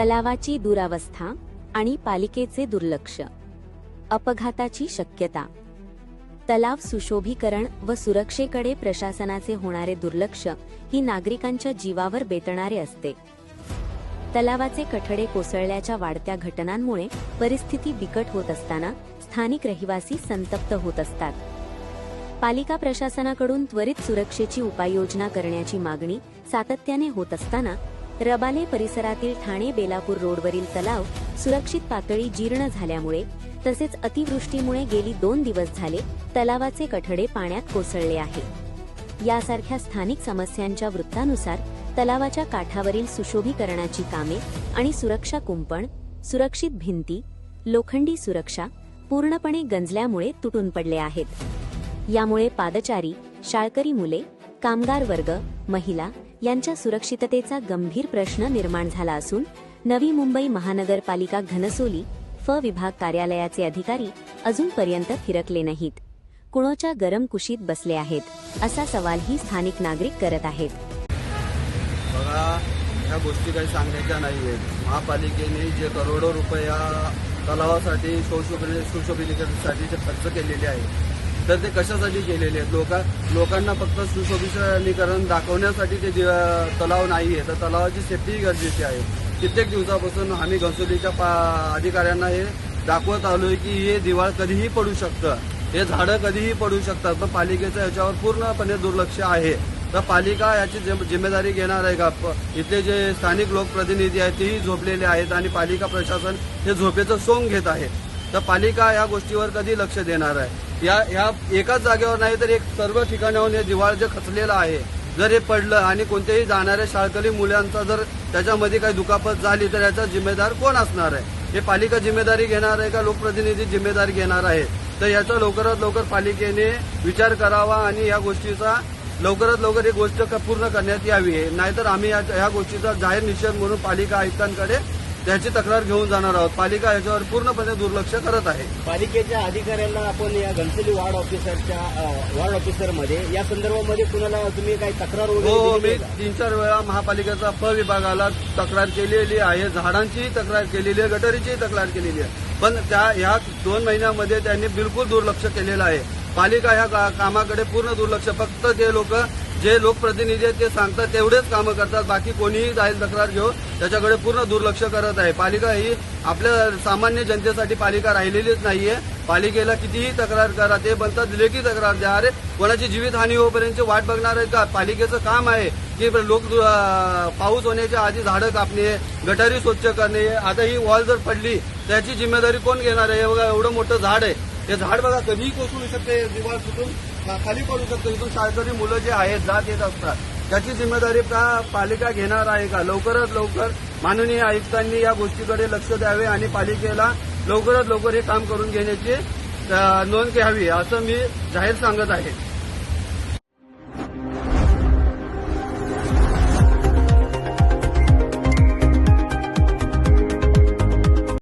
तलावाची दुरावस्था आणि पालिकेचे दुर्लक्ष. अपघाताची शक्यता. तलाव सुशोभीकरण व सुरक्षेकडे प्रशासनाचे होणारे दुर्लक्ष ही नागरिकांच्या जीवावर बेतणारे असते. तलावाचे कठडे कोसळल्याच्या वाढत्या घटनांमुळे परिस्थिती बिकट होत असताना स्थानिक रहिवासी संतप्त होत असतात. पालिका प्रशासनाकडून त्वरित सुरक्षेची उपाययोजना करण्याची मागणी सातत्याने होत असताना रबाले परिसरातील ठाणे बेलापूर रोडवरील तलाव सुरक्षित पातळी जीर्ण झाल्यामुळे तसेच अतिवृष्टीमुळे गेली 2 दिवस झाले तलावाचे कठडे पाण्यात कोसळले आहे. यासारख्या स्थानिक समस्यांच्या वृत्तानुसार तलावाच्या काठावरील सुशोभीकरणाची कामे आणि सुरक्षा कुंपण, सुरक्षित भिंती, लोखंडी सुरक्षा पूर्णपणे गंजल्यामुळे तुटून पडले आहेत. यामुळे पादचारी, शाळकरी मुले, कामगार वर्ग, महिला यांच्या सुरक्षिततेचा गंभीर प्रश्न निर्माण झाला असून नवी मुंबई महानगरपालिका घनसोली फ विभाग कार्यालयाचे अधिकारी अजूनपर्यंत फिरकले नाहीत. कुणोच्या गरम कुशीत बसले आहेत, असा सवालही स्थानिक नागरिक करत आहेत. बघा, ह्या गोष्टी काही सांगण्याच्या नाहीयेत. महापालिकेने जे करोडो रुपये या तलावासाठी सुशोभीकरणासाठी जे खर्च केलेले आहे तर ते कशासाठी केलेले आहेत? लोकांना फक्त सुशोभीकरण दाखवण्यासाठी ते तलाव नाही आहे, तर तलावाची सेफ्टी गरजेची आहे. कित्येक दिवसापासून आम्ही घनसोलीच्या अधिकाऱ्यांना हे दाखवत आलोय की हे दिवाळ कधीही पडू शकतं, हे झाडं कधीही पडू शकतात, पण पालिकेचं याच्यावर पूर्णपणे दुर्लक्ष आहे. तर पालिका याची जिम्मेदारी घेणार आहे का? इथले जे स्थानिक लोकप्रतिनिधी आहेत तेही झोपलेले आहेत आणि पालिका प्रशासन हे झोपेचं सोंग घेत आहे. तर पालिका या गोष्टीवर कधी लक्ष देणार आहे? या एकाच जागेवर नाही तर एक सर्व ठिकाणाहून हे दिवाळ जे खचलेलं आहे, जर हे पडलं आणि कोणत्याही जाणाऱ्या शाळकरी मुलांचा जर त्याच्यामध्ये काही दुखापत झाली तर याचा जिम्मेदार कोण असणार आहे? हे पालिका जिम्मेदारी घेणार आहे का लोकप्रतिनिधी जिम्मेदारी घेणार आहे? तर याचा लवकरात लवकर पालिकेने विचार करावा आणि या गोष्टीचा लवकरात लवकर ही गोष्ट पूर्ण करण्यात यावी. नाहीतर आम्ही या गोष्टीचा जाहीर निषेध म्हणून पालिका आयुक्तांकडे त्याची तक्रार घेऊन जाणार आहोत. पालिका याच्यावर पूर्णपणे दुर्लक्ष करत आहे. पालिकेच्या अधिकाऱ्यांना आपण या घनसोली वार्ड ऑफिसरमध्ये या संदर्भामध्ये कुणाला तुम्ही काही तक्रार हो, वगैरे? मी 3-4 वेळा महापालिकेचा फ विभागाला तक्रार केलेली आहे, झाडांचीही तक्रार केलेली आहे, गटारीचीही तक्रार केलेली आहे, पण ह्या 2 महिन्यामध्ये त्यांनी बिलकुल दुर्लक्ष केलेलं आहे. पालिका ह्या कामाकडे पूर्ण दुर्लक्ष, फक्त ते लोक जे लोकप्रतिनिधी आहेत ते सांगतात तेवढेच कामं करतात, बाकी कोणीही जाहीर तक्रार घेऊन त्याच्याकडे पूर्ण दुर्लक्ष करत आहे. पालिका ही आपल्या सामान्य जनतेसाठी पालिका राहिलेलीच नाहीये. पालिकेला कितीही तक्रार करा, ते बनतात लेखी तक्रार द्या. अरे, कोणाची जीवितहानी होईपर्यंत वाट बघणार आहे का? पालिकेचं काम आहे की पाऊस होण्याच्या आधी झाडं कापणे, गटारी स्वच्छ करणे. आता ही वॉल जर पडली त्याची जिम्मेदारी कोण घेणार आहे? बघा, एवढं मोठं झाड आहे, हे झाड बघा कधीही कोसळू शकते, दिवाळ सुटून खाली पडू शकतो. इथून शाळकरी मुलं जे आहेत जात येत असतात, त्याची जिम्मेदारी पालिका घेणार आहे का? लवकरात लवकर माननीय आयुक्तांनी या गोष्टीकडे लक्ष द्यावे आणि पालिकेला लवकरात लवकर हे काम करून घेण्याची नोंद घ्यावी, असं मी जाहीर सांगत आहे.